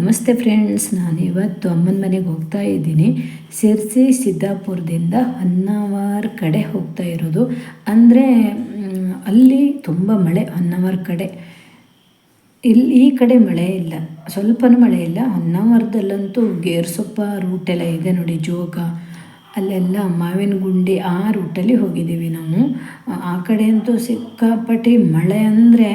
ನಮಸ್ತೆ ಫ್ರೆಂಡ್ಸ್, ನಾನು ಇವತ್ತು ಅಮ್ಮನ ಮನೆಗೆ ಹೋಗ್ತಾ ಇದ್ದೀನಿ. ಶಿರ್ಸಿ ಸಿದ್ದಾಪುರದಿಂದ ಹೊನ್ನಾವರ ಕಡೆ ಹೋಗ್ತಾ ಇರೋದು. ಅಂದರೆ ಅಲ್ಲಿ ತುಂಬ ಮಳೆ, ಹೊನ್ನಾವರ ಕಡೆ. ಈ ಕಡೆ ಮಳೆ ಇಲ್ಲ, ಸ್ವಲ್ಪನೂ ಮಳೆ ಇಲ್ಲ. ಹೊನ್ನಾವರದಲ್ಲಂತೂ ಗೇರ್ಸೊಪ್ಪ ರೂಟೆಲ್ಲ ಇದೆ ನೋಡಿ, ಜೋಗ ಅಲ್ಲೆಲ್ಲ ಮಾವಿನ ಗುಂಡಿ ಆ ರೂಟಲ್ಲಿ ಹೋಗಿದ್ದೀವಿ ನಾವು. ಆ ಕಡೆ ಅಂತೂ ಸಿಕ್ಕಾಪಟ್ಟಿ ಮಳೆ, ಅಂದರೆ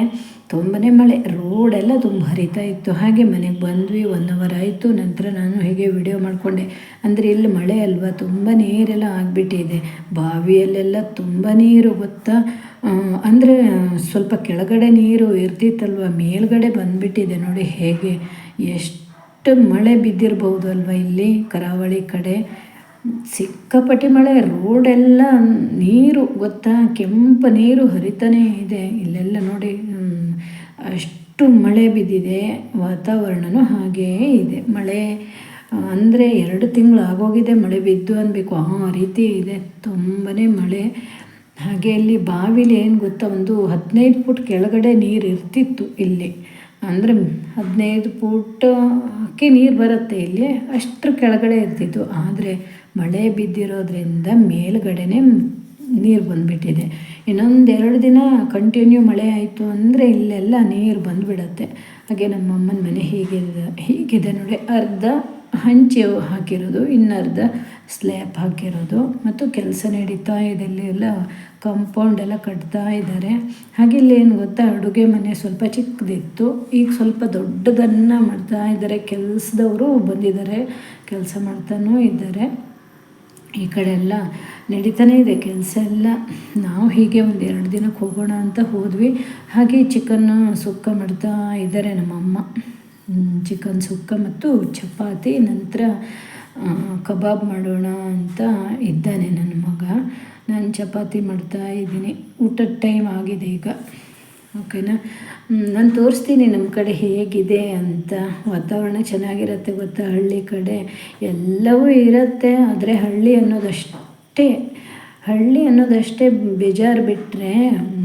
ತುಂಬಾ ಮಳೆ, ರೋಡೆಲ್ಲ ತುಂಬ ಹರಿತಾ ಇತ್ತು. ಹಾಗೆ ಮನೆಗೆ ಬಂದ್ವಿ, 1 ಅವರ್ ಆಯಿತು. ನಂತರ ನಾನು ಹೇಗೆ ವಿಡಿಯೋ ಮಾಡಿಕೊಂಡೆ. ಅಂದರೆ ಇಲ್ಲಿ ಮಳೆ ಅಲ್ವಾ, ತುಂಬ ನೀರೆಲ್ಲ ಆಗಿಬಿಟ್ಟಿದೆ. ಬಾವಿಯಲ್ಲೆಲ್ಲ ತುಂಬ ನೀರು ಗೊತ್ತಾ. ಅಂದರೆ ಸ್ವಲ್ಪ ಕೆಳಗಡೆ ನೀರು ಇರ್ತಿತ್ತಲ್ವ, ಮೇಲ್ಗಡೆ ಬಂದುಬಿಟ್ಟಿದೆ ನೋಡಿ. ಹೇಗೆ ಎಷ್ಟು ಮಳೆ ಬಿದ್ದಿರ್ಬೋದು ಅಲ್ವ ಇಲ್ಲಿ ಕರಾವಳಿ ಕಡೆ. ಸಿಕ್ಕಾಪಟ್ಟಿ ಮಳೆ, ರೋಡೆಲ್ಲ ನೀರು ಗೊತ್ತಾ, ಕೆಂಪು ನೀರು ಹರಿತಾನೇ ಇದೆ ಇಲ್ಲೆಲ್ಲ ನೋಡಿ. ಅಷ್ಟು ಮಳೆ ಬಿದ್ದಿದೆ, ವಾತಾವರಣವೂ ಹಾಗೇ ಇದೆ. ಮಳೆ ಅಂದರೆ 2 ತಿಂಗಳು ಆಗೋಗಿದೆ ಮಳೆ ಬಿದ್ದು ಅನ್ಬೇಕು, ಆ ರೀತಿ ಇದೆ, ತುಂಬಾ ಮಳೆ. ಹಾಗೆ ಇಲ್ಲಿ ಬಾವಿಲಿ ಏನು ಗೊತ್ತಾ, ಒಂದು 15 ಫುಟ್ ಕೆಳಗಡೆ ನೀರು ಇರ್ತಿತ್ತು ಇಲ್ಲಿ. ಅಂದರೆ 15 ಫುಟ್ಟಕ್ಕೆ ನೀರು ಬರುತ್ತೆ ಇಲ್ಲಿ, ಅಷ್ಟರ ಕೆಳಗಡೆ ಇರ್ತಿತ್ತು. ಆದರೆ ಮಳೆ ಬಿದ್ದಿರೋದ್ರಿಂದ ಮೇಲ್ಗಡೆನೇ ನೀರು ಬಂದುಬಿಟ್ಟಿದೆ. ಇನ್ನೊಂದು 2 ದಿನ ಕಂಟಿನ್ಯೂ ಮಳೆ ಆಯಿತು ಅಂದರೆ ಇಲ್ಲೆಲ್ಲ ನೀರು ಬಂದುಬಿಡತ್ತೆ. ಹಾಗೆ ನಮ್ಮ ಅಮ್ಮನ ಮನೆ ಹೀಗಿದೆ ನೋಡಿ. ಅರ್ಧ ಹಂಚು ಹಾಕಿರೋದು, ಇನ್ನರ್ಧ ಸ್ಲ್ಯಾಬ್ ಹಾಕಿರೋದು, ಮತ್ತು ಕೆಲಸ ನಡೀತಾ ಇದೆ. ಇಲ್ಲಿ ಎಲ್ಲ ಕಾಂಪೌಂಡ್ ಎಲ್ಲ ಕಟ್ತಾ ಇದ್ದಾರೆ. ಹಾಗೆ ಇಲ್ಲಿ ಏನು ಗೊತ್ತಾ, ಅಡುಗೆ ಮನೆ ಸ್ವಲ್ಪ ಚಿಕ್ಕದಿತ್ತು, ಈಗ ಸ್ವಲ್ಪ ದೊಡ್ಡದನ್ನು ಮಾಡ್ತಾ ಇದ್ದಾರೆ. ಕೆಲಸದವರು ಬಂದಿದ್ದಾರೆ, ಕೆಲಸ ಮಾಡ್ತಾನೂ ಇದ್ದಾರೆ. ಈ ಕಡೆ ಎಲ್ಲ ನಡೀತಾನೇ ಇದೆ ಕೆಲಸ ಎಲ್ಲ. ನಾವು ಹೀಗೆ ಒಂದು 2 ದಿನಕ್ಕೆ ಹೋಗೋಣ ಅಂತ ಹೋದ್ವಿ. ಹಾಗೆ ಚಿಕನ್ ಸುಕ್ಕ ಮಾಡ್ತಾ ಇದ್ದಾರೆ ನಮ್ಮಮ್ಮ. ಚಿಕನ್ ಸುಕ್ಕ ಮತ್ತು ಚಪಾತಿ, ನಂತರ ಕಬಾಬ್ ಮಾಡೋಣ ಅಂತ ಇದ್ದಾನೆ ನನ್ನ ಮಗ. ನಾನು ಚಪಾತಿ ಮಾಡ್ತಾ ಇದ್ದೀನಿ. ಊಟದ ಟೈಮ್ ಆಗಿದೆ ಈಗ, ಓಕೆನಾ. ನಾನು ತೋರಿಸ್ತೀನಿ ನಮ್ಮ ಕಡೆ ಹೇಗಿದೆ ಅಂತ. ವಾತಾವರಣ ಚೆನ್ನಾಗಿರುತ್ತೆ ಗೊತ್ತಾ, ಹಳ್ಳಿ ಕಡೆ ಎಲ್ಲವೂ ಇರುತ್ತೆ. ಆದರೆ ಹಳ್ಳಿ ಅನ್ನೋದಷ್ಟೇ ಬೇಜಾರು. ಬಿಟ್ಟರೆ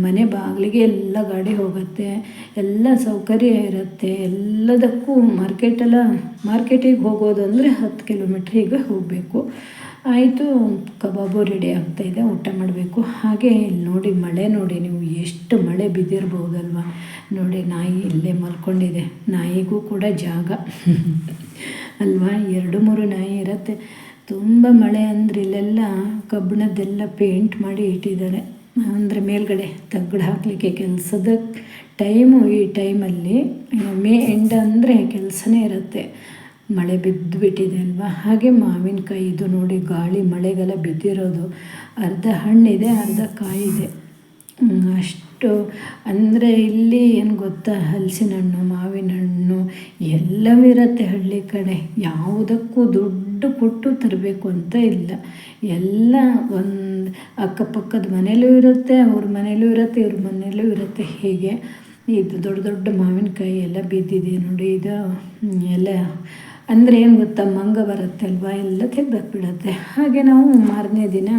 ಮನೆ ಬಾಗಿಲಿಗೆ ಎಲ್ಲ ಗಾಡಿ ಹೋಗುತ್ತೆ, ಎಲ್ಲ ಸೌಕರ್ಯ ಇರುತ್ತೆ. ಎಲ್ಲದಕ್ಕೂ ಮಾರ್ಕೆಟಿಗೆ ಹೋಗೋದು ಅಂದರೆ 10 ಕಿಲೋಮೀಟ್ರಿಗೆ ಹೋಗಬೇಕು. ಆಯಿತು, ಕಬಾಬು ರೆಡಿ ಆಗ್ತಾಯಿದೆ, ಊಟ ಮಾಡಬೇಕು. ಹಾಗೆ ಇಲ್ಲಿ ನೋಡಿ, ಮಳೆ ನೋಡಿ ನೀವು, ಎಷ್ಟು ಮಳೆ ಬಿದ್ದಿರ್ಬೋದಲ್ವ ನೋಡಿ. ನಾಯಿ ಇಲ್ಲೇ ಮಲ್ಕೊಂಡಿದೆ, ನಾಯಿಗೂ ಕೂಡ ಜಾಗ ಅಲ್ವಾ. 2-3 ನಾಯಿ ಇರುತ್ತೆ. ತುಂಬ ಮಳೆ ಅಂದರೆ ಇಲ್ಲೆಲ್ಲ ಕಬ್ಬಿಣದ್ದೆಲ್ಲ ಪೇಂಟ್ ಮಾಡಿ ಇಟ್ಟಿದ್ದಾರೆ. ಅಂದರೆ ಮೇಲ್ಗಡೆ ತಗಡು ಹಾಕಲಿಕ್ಕೆ ಕೆಲಸದ ಟೈಮು. ಈ ಟೈಮಲ್ಲಿ ಮೇ ಎಂಡ್ ಅಂದರೆ ಕೆಲಸನೇ ಇರುತ್ತೆ, ಮಳೆ ಬಿದ್ದುಬಿಟ್ಟಿದೆ ಅಲ್ವಾ. ಹಾಗೆ ಮಾವಿನಕಾಯಿ ಇದು ನೋಡಿ, ಗಾಳಿ ಮಳೆಗೆಲ್ಲ ಬಿದ್ದಿರೋದು. ಅರ್ಧ ಹಣ್ಣಿದೆ, ಅರ್ಧ ಕಾಯಿದೆ. ಅಷ್ಟು ಅಂದರೆ ಇಲ್ಲಿ ಏನು ಗೊತ್ತಾ, ಹಲಸಿನ ಹಣ್ಣು, ಮಾವಿನ ಹಣ್ಣು ಎಲ್ಲವೂ ಇರುತ್ತೆ ಹಳ್ಳಿ ಕಡೆ. ಯಾವುದಕ್ಕೂ ದುಡ್ಡು ಕೊಟ್ಟು ತರಬೇಕು ಅಂತ ಇಲ್ಲ. ಎಲ್ಲ ಒಂದು ಅಕ್ಕಪಕ್ಕದ ಮನೇಲೂ ಇರುತ್ತೆ, ಅವ್ರ ಮನೇಲೂ ಇರುತ್ತೆ, ಇವ್ರ ಮನೇಲೂ ಇರುತ್ತೆ. ಹೀಗೆ ಇದು ದೊಡ್ಡ ಮಾವಿನಕಾಯಿ ಎಲ್ಲ ಬಿದ್ದಿದೆ ನೋಡಿ. ಇದು ಎಲ್ಲ ಅಂದರೆ ಏನು ಗೊತ್ತಾ, ಮಂಗ ಬರುತ್ತೆ ಅಲ್ವಾ, ಎಲ್ಲ ತೆಗೆದಾಕ್ಬಿಡತ್ತೆ. ಹಾಗೆ ನಾವು ಮಾರನೇ ದಿನ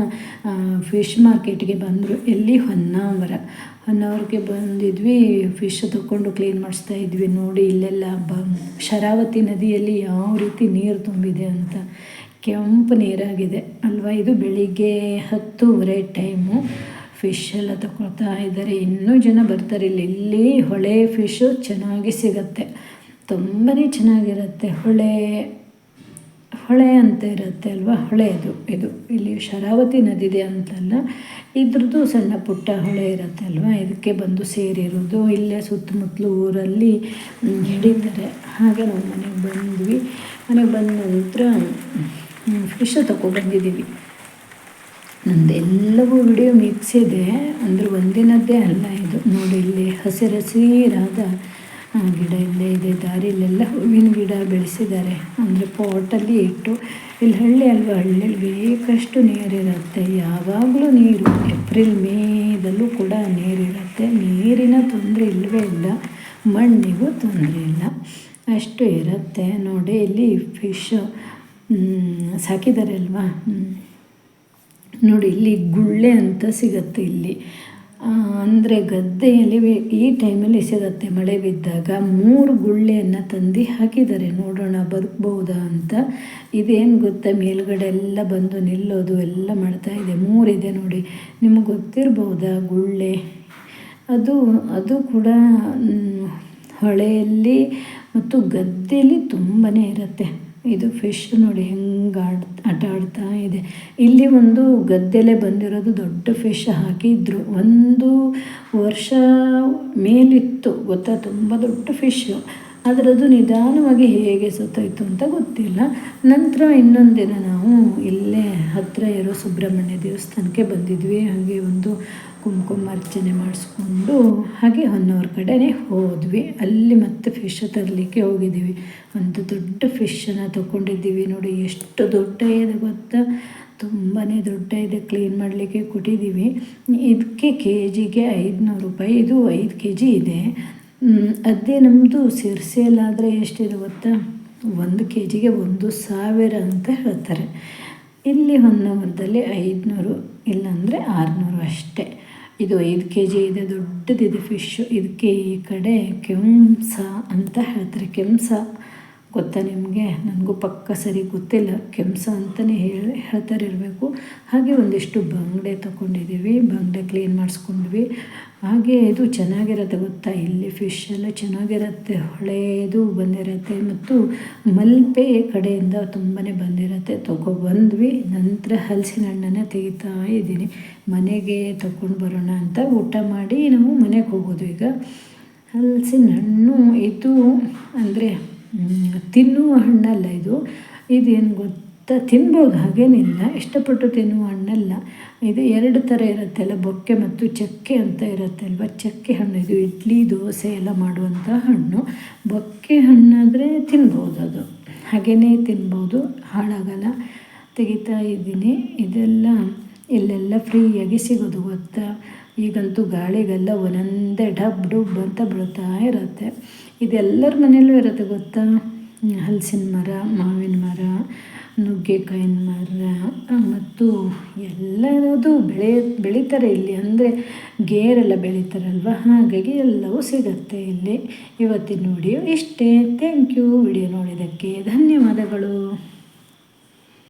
ಫಿಶ್ ಮಾರ್ಕೆಟ್ಗೆ ಬಂದರು. ಎಲ್ಲಿ ಹೊನ್ನಾವರ್ಗೆ ಬಂದಿದ್ವಿ. ಫಿಶ್ ತಗೊಂಡು ಕ್ಲೀನ್ ಮಾಡಿಸ್ತಾ ಇದ್ವಿ ನೋಡಿ. ಇಲ್ಲೆಲ್ಲ ಶರಾವತಿ ನದಿಯಲ್ಲಿ ಯಾವ ರೀತಿ ನೀರು ತುಂಬಿದೆ ಅಂತ, ಕೆಂಪು ನೀರಾಗಿದೆ ಅಲ್ವಾ. ಇದು ಬೆಳಿಗ್ಗೆ 10:30 ಟೈಮು. ಫಿಶ್ ಎಲ್ಲ ತಗೊಳ್ತಾ ಇದ್ದಾರೆ, ಇನ್ನೂ ಜನ ಬರ್ತಾರೆ. ಇಲ್ಲಿ ಹೊಳೆ ಫಿಶ್ಶು ಚೆನ್ನಾಗಿ ಸಿಗತ್ತೆ, ತುಂಬಾ ಚೆನ್ನಾಗಿರುತ್ತೆ. ಹೊಳೆ ಅಂತ ಇರುತ್ತೆ ಅಲ್ವಾ, ಹೊಳೆ ಇದು ಇಲ್ಲಿ ಶರಾವತಿ ನದಿದೆ ಅಂತಲ್ಲ, ಇದ್ರದ್ದು ಸಣ್ಣ ಪುಟ್ಟ ಹೊಳೆ ಇರುತ್ತೆ ಅಲ್ವಾ, ಇದಕ್ಕೆ ಬಂದು ಸೇರಿರೋದು. ಇಲ್ಲೇ ಸುತ್ತಮುತ್ತಲು ಊರಲ್ಲಿ ಹಿಡಿತಾರೆ. ಹಾಗೆ ನಾವು ಮನೆಗೆ ಬಂದ್ವಿ. ಮನೆಗೆ ಬಂದ ನಂತರ ಫಿಶ್ ತಗೊಬಂದಿದ್ದೀವಿ. ನಂದೆಲ್ಲವೂ ವಿಡಿಯೋ ಮಿಕ್ಸ್ ಇದೆ, ಅಂದರೆ ಒಂದಿನದ್ದೇ ಅಲ್ಲ ಇದು ನೋಡಿ. ಇಲ್ಲಿ ಹಸಿರಾದ ಗಿಡ ಇಲ್ಲೇ ಇದೆ, ದಾರಿಲೆಲ್ಲ ಹೂವಿನ ಗಿಡ ಬೆಳೆಸಿದ್ದಾರೆ. ಅಂದರೆ ಪಾಟಲ್ಲಿ ಇಟ್ಟು. ಇಲ್ಲಿ ಹಳ್ಳಿ ಅಲ್ವಾ, ಹಳ್ಳಿಯಲ್ಲಿ ಬೇಕಷ್ಟು ನೀರಿರುತ್ತೆ, ಯಾವಾಗಲೂ ನೀರು. ಏಪ್ರಿಲ್ ಮೇದಲ್ಲೂ ಕೂಡ ನೀರಿರುತ್ತೆ. ನೀರಿನ ತೊಂದರೆ ಇಲ್ಲವೇ ಇಲ್ಲ, ಮಣ್ಣಿಗೂ ತೊಂದರೆ ಇಲ್ಲ, ಅಷ್ಟು ಇರುತ್ತೆ ನೋಡಿ. ಇಲ್ಲಿ ಫಿಶ್ ಸಾಕಿದ್ದಾರೆ ಅಲ್ವಾ ನೋಡಿ. ಇಲ್ಲಿ ಗುಳ್ಳೆ ಅಂತ ಸಿಗುತ್ತೆ ಇಲ್ಲಿ. ಅಂದರೆ ಗದ್ದೆಯಲ್ಲಿ ಈ ಟೈಮಲ್ಲಿ ಸಿಗುತ್ತೆ ಮಳೆ ಬಿದ್ದಾಗ 3 ಗುಳ್ಳೆಯನ್ನು ತಂದು ಹಾಕಿದ್ದಾರೆ. ನೋಡೋಣ ಬದುಕ್ಬೋದಾ ಅಂತ. ಇದೇನು ಗೊತ್ತಾ, ಮೇಲ್ಗಡೆ ಎಲ್ಲ ಬಂದು ನಿಲ್ಲೋದು ಎಲ್ಲ ಮಾಡ್ತಾಯಿದೆ. 3 ಇದೆ ನೋಡಿ, ನಿಮಗೆ ಗೊತ್ತಿರ್ಬೋದಾ ಗುಳ್ಳೆ. ಅದು ಕೂಡ ಹೊಳೆಯಲ್ಲಿ ಮತ್ತು ಗದ್ದೆಯಲ್ಲಿ ತುಂಬಾ ಇರುತ್ತೆ. ಇದು ಫಿಶ್ ನೋಡಿ ಹೆಂಗೆ ಆಟ ಆಡ್ತಾ ಇದೆ. ಇಲ್ಲಿ ಒಂದು ಗದ್ದೆಲೆ ಬಂದಿರೋದು ದೊಡ್ಡ ಫಿಶ್ ಹಾಕಿದ್ರು. 1 ವರ್ಷ ಮೇಲಿತ್ತು ಗೊತ್ತಾ, ತುಂಬ ದೊಡ್ಡ ಫಿಶ್ಶು. ಆದರೆ ಅದು ನಿಧಾನವಾಗಿ ಹೇಗೆ ಸತ್ತೋಯ್ತು ಅಂತ ಗೊತ್ತಿಲ್ಲ. ನಂತರ ಇನ್ನೊಂದು ದಿನ ನಾವು ಇಲ್ಲೇ ಹತ್ತಿರ ಇರೋ ಸುಬ್ರಹ್ಮಣ್ಯ ದೇವಸ್ಥಾನಕ್ಕೆ ಬಂದಿದ್ವಿ. ಹಾಗೆ ಒಂದು ಕುಂಕುಮಾರ್ಚನೆ ಮಾಡಿಸ್ಕೊಂಡು ಹಾಗೆ ಹೊನ್ನವರ ಕಡೆನೇ ಹೋದ್ವಿ. ಅಲ್ಲಿ ಮತ್ತೆ ಫಿಶ್ ತರಲಿಕ್ಕೆ ಹೋಗಿದ್ದೀವಿ. ಒಂದು ದೊಡ್ಡ ಫಿಶನ್ನು ತೊಗೊಂಡಿದ್ದೀವಿ ನೋಡಿ, ಎಷ್ಟು ದೊಡ್ಡ ಇದೆ ಗೊತ್ತಾ, ತುಂಬಾ ದೊಡ್ಡ ಇದೆ. ಕ್ಲೀನ್ ಮಾಡಲಿಕ್ಕೆ ಕೊಟ್ಟಿದ್ದೀವಿ. ಇದಕ್ಕೆ ಕೆಜಿಗೆ 500 ರೂಪಾಯಿ. ಇದು 5 kg ಇದೆ. ಅದೇ ನಮ್ಮದು ಸಿರ್ಸೆಯಲ್ಲಾದರೆ ಎಷ್ಟಿದೆ ಗೊತ್ತಾ, 1 kgಗೆ 1000 ಅಂತ ಹೇಳ್ತಾರೆ. ಇಲ್ಲಿ ಹೊನ್ನಾವರದಲ್ಲಿ 500 ಇಲ್ಲಾಂದರೆ 600 ಅಷ್ಟೇ. ಇದು 5 kg ಇದೆ, ದೊಡ್ಡದಿದೆ ಫಿಶ್ಶು. ಇದಕ್ಕೆ ಈ ಕಡೆ ಕೆಂಸ ಅಂತ ಹೇಳ್ತಾರೆ. ಕೆಂಸ ಗೊತ್ತಾ ನಿಮಗೆ? ನನಗೂ ಪಕ್ಕ ಸರಿ ಗೊತ್ತಿಲ್ಲ. ಕೆಂಸ ಅಂತಲೇ ಹೇಳ್ತಾರೆ ಇರಬೇಕು. ಹಾಗೆ ಒಂದಿಷ್ಟು ಬಂಗಡೆ ತೊಗೊಂಡಿದ್ದೀವಿ. ಬಂಗಡೆ ಕ್ಲೀನ್ ಮಾಡಿಸ್ಕೊಂಡ್ವಿ. ಹಾಗೆ ಇದು ಚೆನ್ನಾಗಿರುತ್ತೆ ಗೊತ್ತಾ, ಇಲ್ಲಿ ಫಿಶ್ ಎಲ್ಲ ಚೆನ್ನಾಗಿರುತ್ತೆ. ಹೊಳೆದು ಬಂದಿರುತ್ತೆ ಮತ್ತು ಮಲ್ಪೆ ಕಡೆಯಿಂದ ತುಂಬಾ ಬಂದಿರುತ್ತೆ. ತೊಗೊಬಂದ್ವಿ. ನಂತರ ಹಲಸಿನ ಹಣ್ಣನ್ನು ತೆಗಿತಾ ಇದ್ದೀನಿ. ಮನೆಗೆ ತಗೊಂಡು ಬರೋಣ ಅಂತ ಊಟ ಮಾಡಿ ನಾವು ಮನೆಗೆ ಹೋಗೋದು. ಈಗ ಹಲಸಿನ ಹಣ್ಣು ಇದು ಅಂದರೆ ತಿನ್ನುವ ಹಣ್ಣಲ್ಲ. ಇದೇನು ಗೊತ್ತಾ, ತಿನ್ಬೋದು, ಹಾಗೇನಿಲ್ಲ, ಇಷ್ಟಪಟ್ಟು ತಿನ್ನುವ ಹಣ್ಣಲ್ಲ. ಇದು 2 ಥರ ಇರುತ್ತಲ್ಲ, ಬೊಕ್ಕೆ ಮತ್ತು ಚಕ್ಕೆ ಅಂತ ಇರುತ್ತಲ್ವ. ಚಕ್ಕೆ ಹಣ್ಣು ಇದು ಇಡ್ಲಿ ದೋಸೆ ಎಲ್ಲ ಮಾಡುವಂಥ ಹಣ್ಣು. ಬೊಕ್ಕೆ ಹಣ್ಣಾದರೆ ತಿನ್ಬೋದು, ಅದು ಹಾಗೇ ತಿನ್ಬೋದು, ಹಾಳಾಗಲ್ಲ. ತೆಗಿತಾ ಇದ್ದೀನಿ. ಇದೆಲ್ಲ ಇಲ್ಲೆಲ್ಲ ಫ್ರೀಯಾಗಿ ಸಿಗೋದು ಗೊತ್ತಾ. ಈಗಂತೂ ಗಾಳಿಗೆಲ್ಲ ಒಂದೊಂದೇ ಡಬ್ ಅಂತ ಬೀಳ್ತಾ ಇರುತ್ತೆ. ಇದೆಲ್ಲರ ಮನೆಯಲ್ಲೂ ಇರುತ್ತೆ ಗೊತ್ತಾ. ಹಲಸಿನ ಮರ, ಮಾವಿನ ಮರ, ನುಗ್ಗೆಕಾಯಿನ ಮರ ಮತ್ತು ಎಲ್ಲದು ಬೆಳೀತಾರೆ ಇಲ್ಲಿ. ಅಂದರೆ ಗೇರೆಲ್ಲ ಬೆಳೀತಾರಲ್ವ, ಹಾಗಾಗಿ ಎಲ್ಲವೂ ಸಿಗುತ್ತೆ ಇಲ್ಲಿ. ಇವತ್ತಿನ ವಿಡಿಯೋ ಇಷ್ಟೇ. Thank you. ವಿಡಿಯೋ ನೋಡಿದ್ದಕ್ಕೆ ಧನ್ಯವಾದಗಳು.